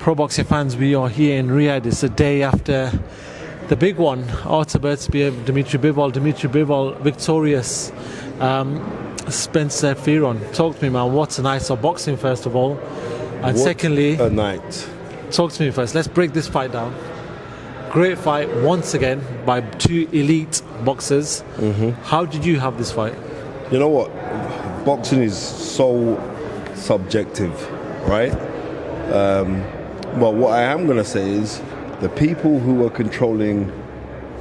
Pro boxing fans, we are here in Riyadh. It's the day after the big one. Artur, Dmitry Bivol victorious. Spencer Fearon. Talk to me, man. What's a night of boxing, first of all, and what secondly, a night. Talk to me first. Let's break this fight down. Great fight once again by two elite boxers. How did you have this fight? You know what? Boxing is so subjective, right? Well, what I am going to say is the people who were controlling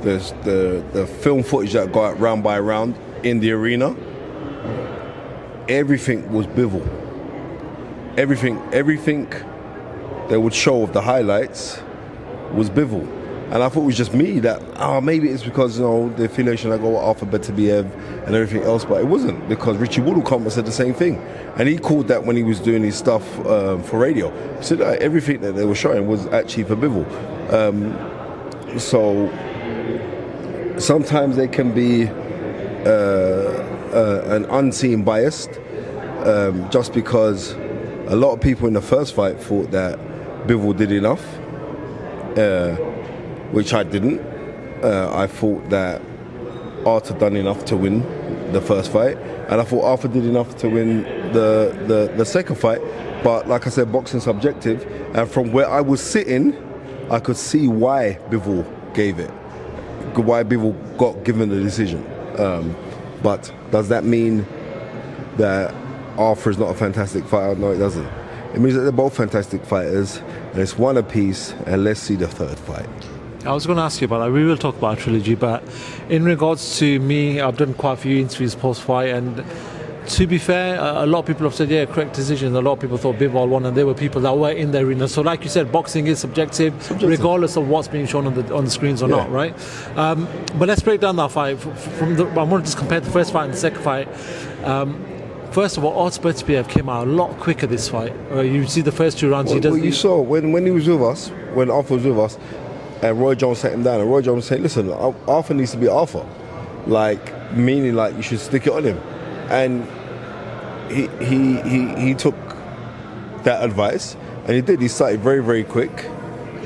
the film footage that got out round by round in the arena, everything was Bivol. Everything they would show of the highlights was Bivol. And I thought it was just me that, maybe it's because, the affiliation I got with Artur Beterbiev and everything else, but it wasn't, because Richie Woodall said the same thing. And he called that when he was doing his stuff for radio. He said that everything that they were showing was actually for Bivol. So sometimes they can be an unseen bias, just because a lot of people in the first fight thought that Bivol did enough. Which I didn't. I thought that Artur done enough to win the first fight, and I thought Artur did enough to win the second fight. But like I said, boxing subjective, and from where I was sitting, I could see why Bivol gave it, why Bivol got given the decision. But does that mean that Artur is not a fantastic fighter? No, it doesn't. It means that they're both fantastic fighters, and it's one apiece, and let's see the third fight. I was going to ask you about that. We will talk about trilogy, but in regards to me, I've done quite a few interviews post-fight, and to be fair, a lot of people have said, correct decision. A lot of people thought Bivol won, and there were people that were in the arena. So like you said, boxing is subjective. Regardless of what's being shown on the screens or not, right? But let's break down that fight. I want to just compare the first fight and the second fight. First of all, Artur Beterbiev came out a lot quicker this fight. You see the first two rounds. You saw when he was with us, when Artur was with us, and Roy Jones sat him down, and Roy Jones said, listen, Artur needs to be Artur. Meaning you should stick it on him. And he took that advice, and he did. He started very, very quick.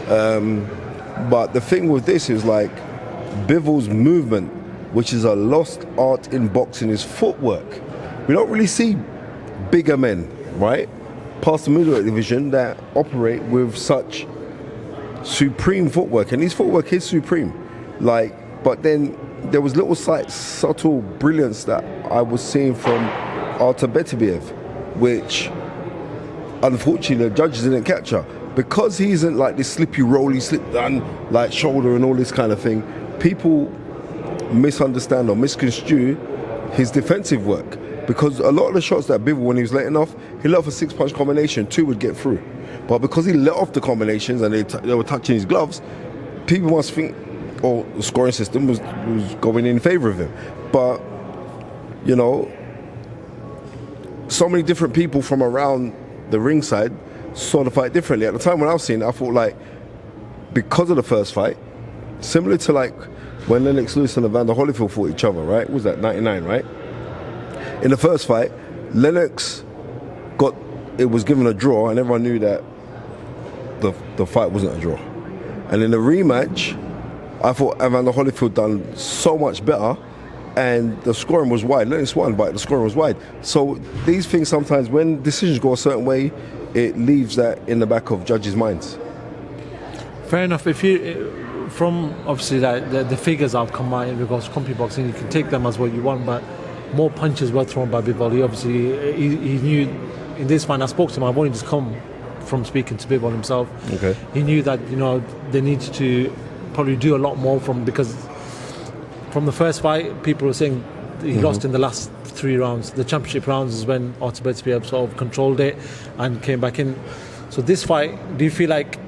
But the thing with this is Bivol's movement, which is a lost art in boxing, is footwork. We don't really see bigger men, right, past the middleweight division that operate with such supreme footwork, and his footwork is supreme. But then there was little subtle brilliance that I was seeing from Artur Beterbiev, which unfortunately the judges didn't capture, because he isn't this slippy rolly slip down shoulder and all this kind of thing. People misunderstand or misconstrue his defensive work, because a lot of the shots that Bivol, when he was letting off, he let off a 6-punch combination, 2 would get through. But because he let off the combinations and they were touching his gloves, people must think, the scoring system was going in favor of him. But, so many different people from around the ringside saw the fight differently. At the time when I was seeing it, I thought because of the first fight, similar to when Lennox Lewis and Evander Holyfield fought each other, right? Was that 99, right? In the first fight, Lennox was given a draw, and everyone knew that the fight wasn't a draw. And in the rematch, I thought Evander Holyfield done so much better, and the scoring was wide. Lennox won, but the scoring was wide. So these things sometimes, when decisions go a certain way, it leaves that in the back of judges' minds. Fair enough. If you, from obviously the figures I've come out in regards to CompuBoxing, you can take them as what you want, but more punches were thrown by Bivol. He knew in this fight. I spoke to him. I've only just come from speaking to Bivol himself. Okay. He knew that they needed to probably do a lot more because from the first fight, people were saying he lost in the last 3 rounds. The championship rounds is when Artur Beterbiev sort of controlled it and came back in. So this fight, do you feel like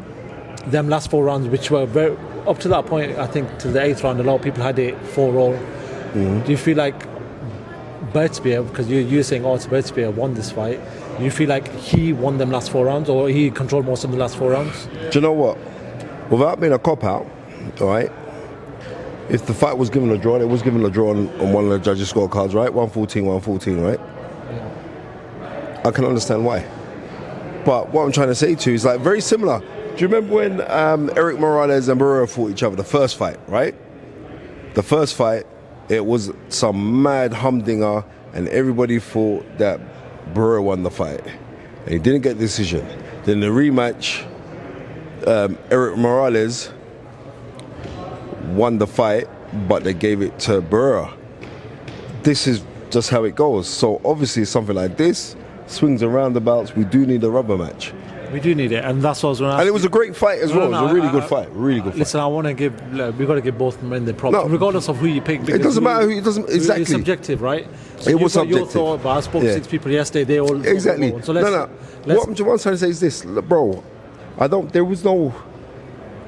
them last 4 rounds, which were very up to that point, I think to the 8th round, a lot of people had it 4-all. Do you feel like Beterbiev, because you're saying Artur Beterbiev won this fight, do you feel like he won them last 4 rounds, or he controlled most of the last 4 rounds? Do you know what? Without being a cop-out, all right, if the fight was given a draw, it was given a draw on one of the judges' scorecards, right? 114, right? Yeah. I can understand why. But what I'm trying to say to you is very similar. you remember when Eric Morales and Barrera fought each other, the first fight, right? The first fight, it was some mad humdinger, and everybody thought that Barrera won the fight. And he didn't get the decision. Then the rematch, Eric Morales won the fight, but they gave it to Barrera. This is just how it goes. So obviously something like this, swings and roundabouts, we do need a rubber match. We do need it, and that's what I was going to ask. And it was a great fight as well. It was a really good fight. Really good fight. Listen, I want to give. We got to give both men the props, regardless of who you pick. It doesn't matter who. It doesn't exactly. It's subjective, right? So it was subjective. Your thought, but I spoke to 6 people yesterday. They all exactly. So What I'm trying to say is this, bro. There was no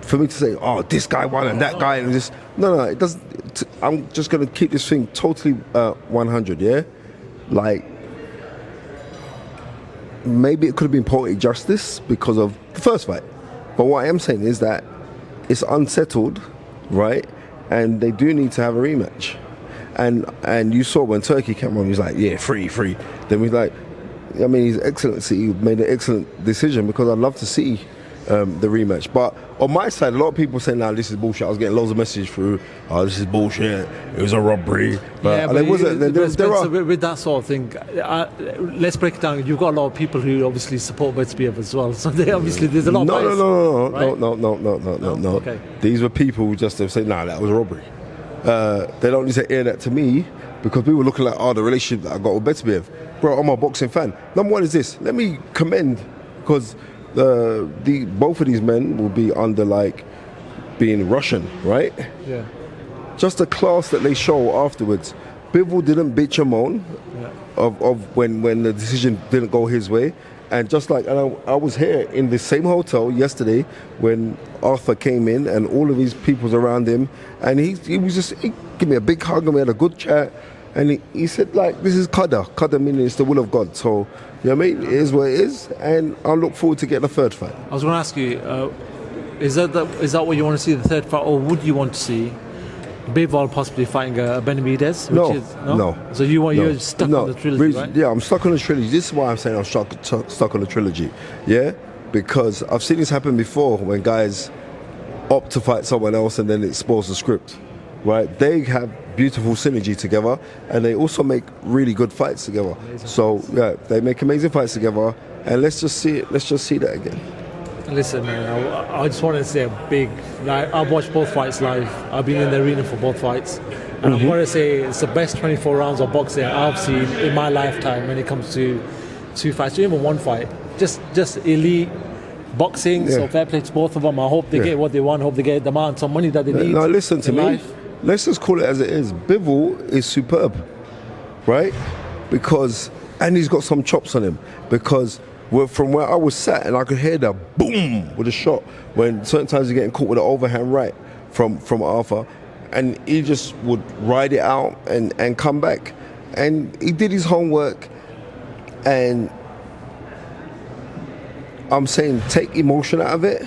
for me to say, oh, this guy won and that guy and this. No, it doesn't. I'm just gonna keep this thing totally 100. Yeah, like. Maybe it could have been poetic justice because of the first fight. But what I am saying is that it's unsettled, right? And they do need to have a rematch. And you saw when Turkey came on, he was like, yeah, free. Then we like, I mean, His Excellency made an excellent decision because I'd love to see the rematch. But on my side, a lot of people say, "Nah, this is bullshit." I was getting loads of messages through, "Oh, this is bullshit. It was a robbery." But it wasn't. With that sort of thing, let's break it down. You've got a lot of people who obviously support Beterbiev as well. So they obviously there's a lot of bias. No. Okay. These were people who just have said, "Nah, that was a robbery." They don't need to air that to me because people were looking like, "Oh, the relationship that I got with Beterbiev." Bro, I'm a boxing fan. Number one is this. Let me commend because. Both of these men will be under like being Russian, right? Yeah. Just the class that they show afterwards. Bivol didn't bitch and moan of when the decision didn't go his way, and just like I was here in the same hotel yesterday when Artur came in and all of these people's around him, and he was just he gave me a big hug and we had a good chat. And he said, like, this is qadar. Qadar meaning it's the will of God. So, you know what I mean? It is what it is. And I look forward to getting a third fight. I was going to ask you, is that what you want to see, the third fight? Or would you want to see Bivol possibly fighting Beterbiev? No. So you're stuck on the trilogy, right? Yeah, I'm stuck on the trilogy. This is why I'm saying I'm stuck on the trilogy. Yeah? Because I've seen this happen before when guys opt to fight someone else and then it spoils the script. Right, they have beautiful synergy together, and they also make really good fights together. So yeah, they make amazing fights together, and let's just see it. Let's just see that again. Listen, man, I just want to say a big. Like, I've watched both fights live. I've been in the arena for both fights, and I'm going to say it's the best 24 rounds of boxing I've seen in my lifetime when it comes to 2 fights, even 1 fight. Just elite boxing. So fair play to both of them. I hope they get what they want. I hope they get the amount of money that they need. Now listen to me. Life. Let's just call it as it is. Bivol is superb, right? And he's got some chops on him. Because from where I was sat and I could hear the boom with a shot when certain times you're getting caught with an overhand right from Arthur, and he just would ride it out and come back. And he did his homework, and I'm saying take emotion out of it.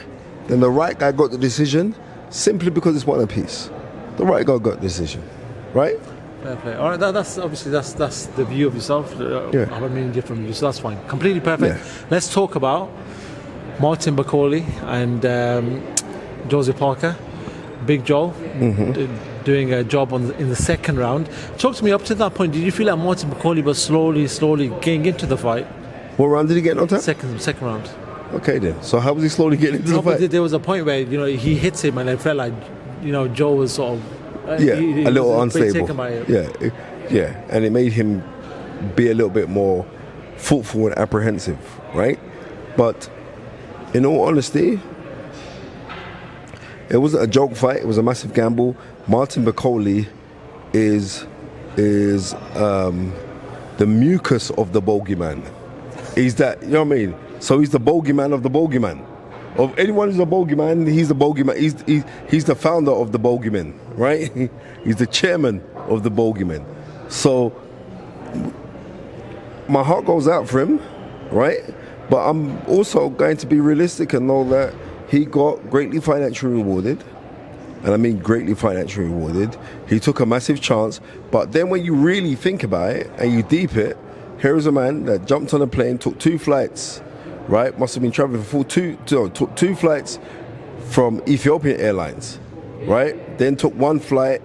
Then the right guy got the decision simply because it's one apiece. The right guy got the decision, right? Fair play. All right, that's obviously that's the view of yourself. I have a million different views, so that's fine. Completely perfect. Yeah. Let's talk about Martin Bakole and Joseph Parker. Big Joe doing a job in the second round. Talk to me up to that point. Did you feel like Martin Bakole was slowly getting into the fight? What round did he get on time? Second round. Okay then. So how was he slowly getting into the fight? There was a point where he hits him and it felt like Joe was sort of a little unstable. Yeah, and it made him be a little bit more thoughtful and apprehensive, right? But in all honesty, it wasn't a joke fight. It was a massive gamble. Martin Bakole is the mucus of the bogeyman. He's that, you know what I mean? So he's the bogeyman of the bogeyman. Of anyone who's a bogeyman, he's the bogeyman. He's the founder of the bogeyman, right? He's the chairman of the bogeyman. So my heart goes out for him, right? But I'm also going to be realistic and know that he got greatly financially rewarded. And I mean greatly financially rewarded. He took a massive chance. But then when you really think about it and you deep it, here is a man that jumped on a plane, took 2 flights right? Must have been traveling for took 2 flights from Ethiopian Airlines, right? Then took 1 flight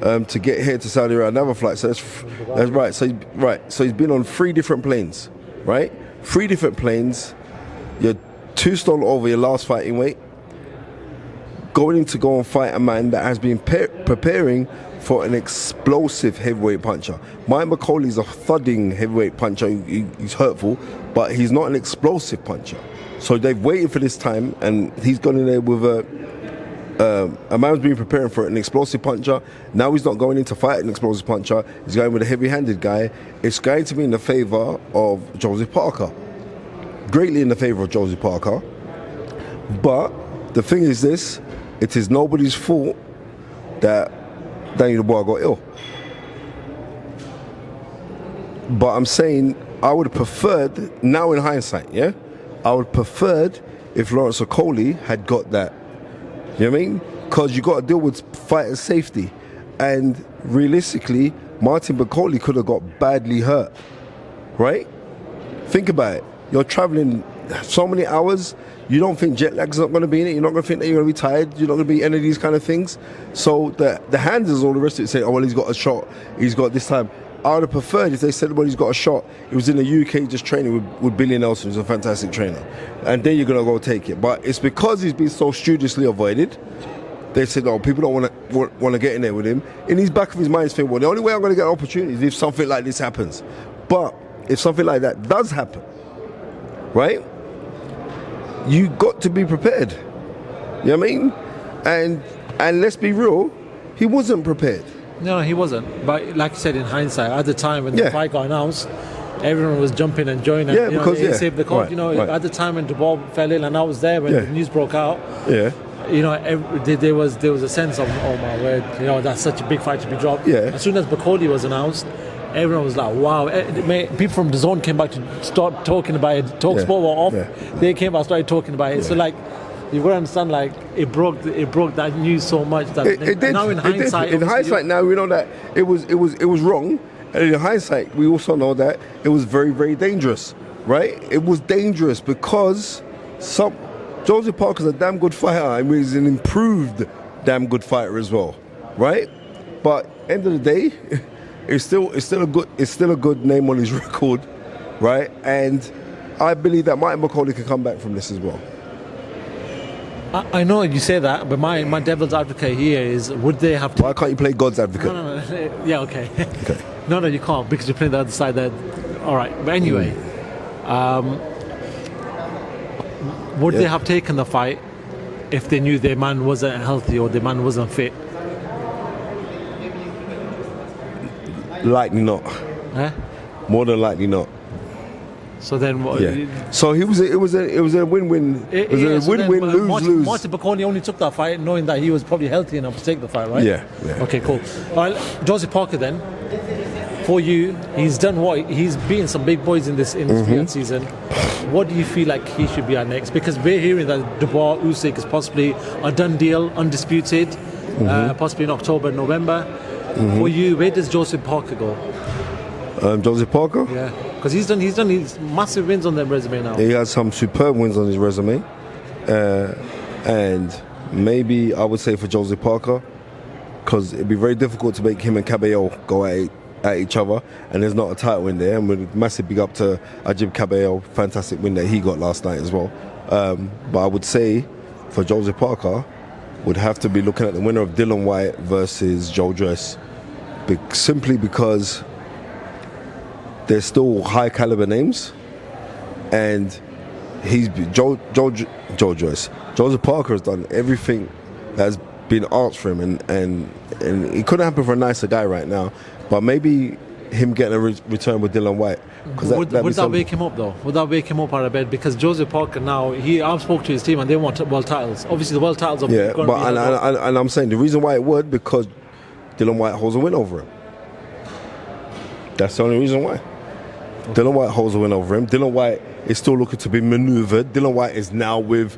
to get here to Saudi Arabia, another flight. So that's right. So he's been on 3 different planes, right? 3 different planes. You're 2 stone over your last fighting weight. Going in to go and fight a man that has been preparing for an explosive heavyweight puncher. Martin Bakole is a thudding heavyweight puncher. He's hurtful, but he's not an explosive puncher. So they've waited for this time, and he's gone in there with a man's been preparing for an explosive puncher. Now he's not going in to fight an explosive puncher. He's going with a heavy-handed guy. It's going to be in the favour of Joseph Parker. Greatly in the favour of Joseph Parker. But the thing is this, it is nobody's fault that Daniel Dubois got ill. But I'm saying I would have preferred, now in hindsight, yeah? I would have preferred if Lawrence Okoli had got that. You know what I mean? Because you got to deal with fighter safety. And realistically, Martin Bakole could have got badly hurt. Right? Think about it. You're traveling so many hours. You don't think jet lag's not going to be in it. You're not going to think that you're going to be tired. You're not going to be any of these kind of things. So the handlers, all the rest of it, say, oh, well, he's got a shot. He's got this time. I would have preferred if they said, well, he's got a shot. He was in the UK just training with Billy Nelson, who's a fantastic trainer. And then you're going to go take it. But it's because he's been so studiously avoided. They said, oh, people don't want to get in there with him. In his back of his mind, he's thinking, well, the only way I'm going to get an opportunity is if something like this happens. But if something like that does happen, right, you got to be prepared. You know what I mean? And let's be real, he wasn't prepared. No, he wasn't. But like you said, in hindsight, at the time when the fight got announced, everyone was jumping and joining. Yeah, because he saved the cause. Right. At the time when Dubois fell ill, and I was there when the news broke out. Yeah. There was a sense of, oh my word, that's such a big fight to be dropped. Yeah. As soon as Bakole was announced, everyone was like, wow. People from the zone came back to start talking about it. Talk Sport were off. Yeah. They came back, started talking about it. Yeah. So like, you gotta understand, like it broke that news so much that it did. Now in hindsight, in hindsight, now we know that it was wrong, and in hindsight, we also know that it was very, very dangerous. Right? It was dangerous because Joseph Parker's a damn good fighter. I mean, he's an improved damn good fighter as well. Right? But end of the day, it's still a good name on his record. Right? And I believe that Martin Bakole can come back from this as well. I know you say that, but my devil's advocate here is, would they have to... Why can't you play God's advocate? No. Yeah, okay. Okay. No, you can't, because you're playing the other side there. All right, but anyway, would they have taken the fight if they knew their man wasn't healthy or their man wasn't fit? Likely not. More than likely not. So then, what? Yeah. So it was a win-win. It was a win-win, lose-lose. Martin Bakole only took that fight knowing that he was probably healthy enough to take the fight, right? Yeah. Okay, cool. All right, Joseph Parker then. For you, he's done what? He's beaten some big boys in this Fearon season. What do you feel like he should be at next? Because we're hearing that Dubois Usyk is possibly a done deal, undisputed, possibly in October, November. For you, where does Joseph Parker go? Joseph Parker? Yeah, because he's done his massive wins on their resume now. He has some superb wins on his resume, and maybe I would say for Joseph Parker, because it'd be very difficult to make him and Cabello go at each other, and there's not a title in there. And with massive big up to Ajib Cabello, fantastic win that he got last night as well. But I would say for Joseph Parker, would have to be looking at the winner of Dylan White versus Joe Dress, simply because they're still high caliber names, and he's Joe Dress. Joseph Parker has done everything that's been asked for him, and it couldn't happen for a nicer guy right now. But maybe him getting a return with Dylan White. Would that wake him up though? Would that wake him up out of bed? Because Joseph Parker now, I've spoke to his team and they want world titles. Obviously the world titles are going to be... And I'm saying the reason why it would, because Dylan White holds a win over him. That's the only reason why. Dylan White holds a win over him. Dylan White is still looking to be maneuvered. Dylan White is now with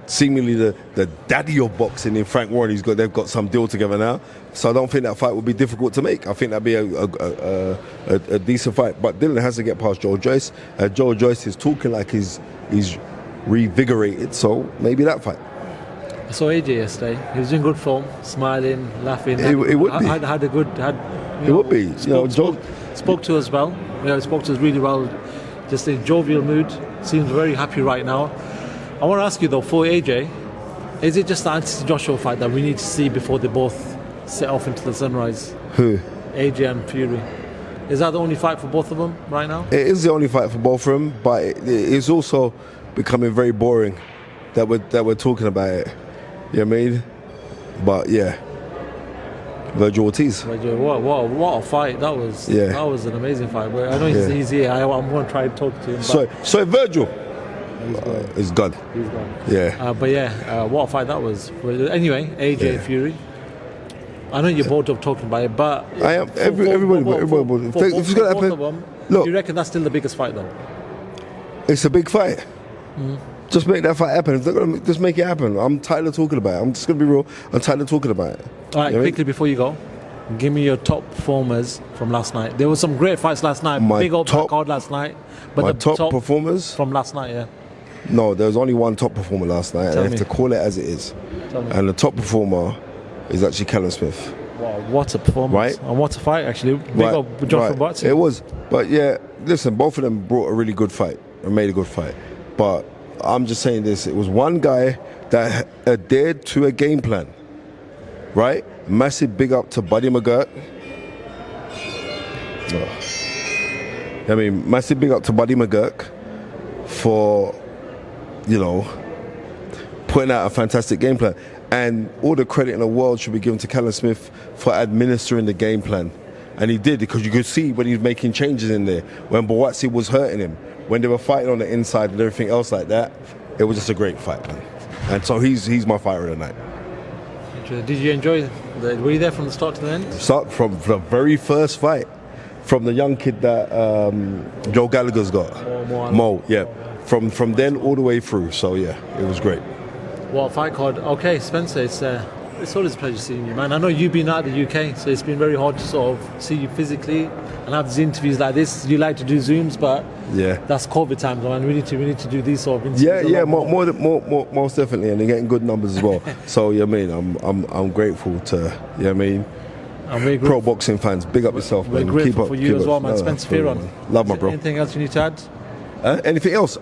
seemingly the daddy of boxing in Frank Warren. They've got some deal together now, so I don't think that fight would be difficult to make. I think that'd be a decent fight. But Dylan has to get past Joe Joyce. Joe Joyce is talking like he's revigorated, so maybe that fight. I saw AJ yesterday. He was in good form, smiling, laughing. It would be. Had a good. It would be. Spoke to us well. Spoke to us really well. Just in jovial mood. Seems very happy right now. I want to ask you though, for AJ, is it just the Anthony Joshua fight that we need to see before they both set off into the sunrise? Who? AJ and Fury. Is that the only fight for both of them right now? It is the only fight for both of them, but it's also becoming very boring that we're talking about it. You know what I mean? But yeah, Virgil Ortiz. What a fight that was! Yeah. That was an amazing fight. But I know he's here. I'm going to try and talk to him. So Virgil. He's gone. He's gone. Yeah. But yeah, what a fight that was. Anyway, AJ and Fury. I know you're bored of talking about it, but I am. Everybody. If it's gonna happen, look. You reckon that's still the biggest fight, though? It's a big fight. Just make that fight happen. If they're gonna just make it happen. I'm tired of talking about it. I'm just gonna be real. I'm tired of talking about it. All right, quickly before you go, give me your top performers from last night. There were some great fights last night. Big old card last night. But my the top performers from last night, yeah. No, there was only one top performer last night. I have to call it as it is. And the top performer is actually Callum Smith. Wow, what a performance. Right? And what a fight, actually. Big up Joshua Barton. It was. But yeah, listen, both of them brought a really good fight and made a good fight. But I'm just saying this. It was one guy that adhered to a game plan. Right? Massive big up to Buddy McGirt. I mean, massive big up to Buddy McGirt for, putting out a fantastic game plan. And all the credit in the world should be given to Callum Smith for administering the game plan. And he did, because you could see when he was making changes in there, when Buatsi was hurting him, when they were fighting on the inside and everything else like that. It was just a great fight, man. And so he's my fighter of the night. Did you enjoy were you there from the start to the end? Start from the very first fight. From the young kid that Joe Gallagher's got. Mo, yeah. From then all the way through. So yeah, it was great. What a fight card. Okay, Spencer, it's always a pleasure seeing you, man. I know you've been out of the UK, so it's been very hard to sort of see you physically and have these interviews like this. You like to do Zooms, but that's COVID times, man. We need to do these sort of interviews. Yeah, most definitely, and they're getting good numbers as well. So I'm grateful to pro boxing fans. Big up yourself, man. We're grateful for you as well, man. Spencer Fearon. Love my bro. Anything else you need to add? Anything else?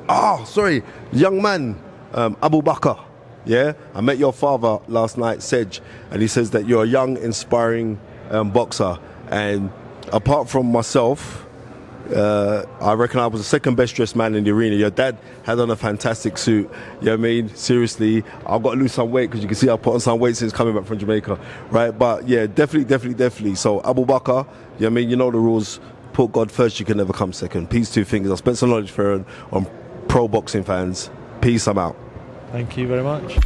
Sorry, young man, Abu Bakr. Yeah, I met your father last night, Sedge, and he says that you're a young, inspiring boxer. And apart from myself, I reckon I was the second best dressed man in the arena. Your dad had on a fantastic suit. You know what I mean? Seriously, I've got to lose some weight because you can see I put on some weight since coming back from Jamaica, right? But yeah, definitely. So Abu Bakr, you know what I mean? You know the rules. Put God first, you can never come second. Peace, two fingers. I spent some knowledge for on pro boxing fans. Peace, I'm out. Thank you very much.